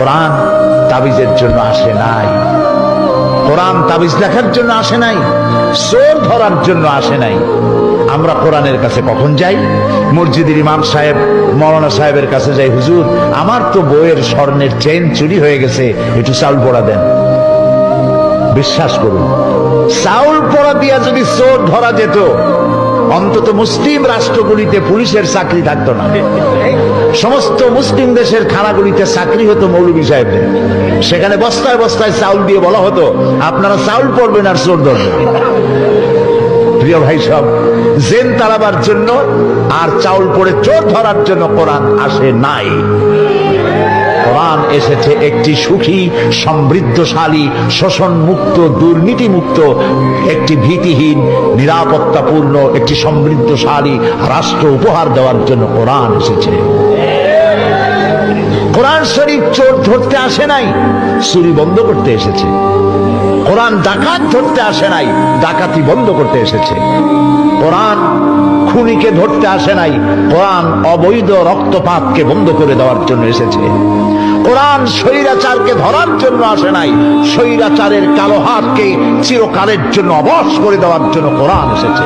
কোরআন তাবিজের জন্য আসে নাই, কোরআন তাবিজ লেখার জন্য আসে নাই, চোর ধরার জন্য আসে নাই। আমরা কোরআনের কাছে কখন যাই? মসজিদের ইমাম সাহেব, মৌলানা সাহেবের কাছে যাই, হুজুর আমার তো বইয়ের স্বর্ণের চেন চুরি হয়ে গেছে, একটু চাউল পোড়া দেন। বিশ্বাস করুন, চাউল পোড়া দিয়া যদি চোর ধরা যেত, অন্তত মুসলিম রাষ্ট্রগুলিতে পুলিশের চাকরি থাকতো না। সমস্ত মুসলিম দেশের খানাগুলিতে চাকরি হতো মৌলভী সাহেবদের। সেখানে বস্তায় বস্তায় চাউল দিয়ে বলা হতো, আপনারা চাউল পড়বেন আর চোর ধরবেন। প্রিয় ভাই সব, জেন তাড়াবার জন্য আর চাউল পড়ে চোর ধরার জন্য কোরআন আসে নাই। কোরআন এসেছে একটি সুখী, সমৃদ্ধশালী, শোষণ মুক্ত, দুর্নীতি মুক্ত, একটি ভীতিহীন, নিরাপত্তাপূর্ণ, একটি সমৃদ্ধশালী রাষ্ট্র উপহার দেওয়ার জন্য কোরআন এসেছে। কোরআন শরীফ চোর ধরতে আসে নাই, চুরি বন্ধ করতে এসেছে। কোরআন ডাকাত ধরতে আসে নাই, ডাকাতি বন্ধ করতে এসেছে। কোরআন খুনিকে ধরতে আসে নাই, কোরআন অবৈধ রক্তপাতকে বন্ধ করে দেওয়ার জন্য এসেছে। কোরআন স্বৈরাচারকে ধরার জন্য আসে নাই, স্বৈরাচারের কালো হাতকে চিরকালের জন্য অবশ করে দেওয়ার জন্য কোরআন এসেছে।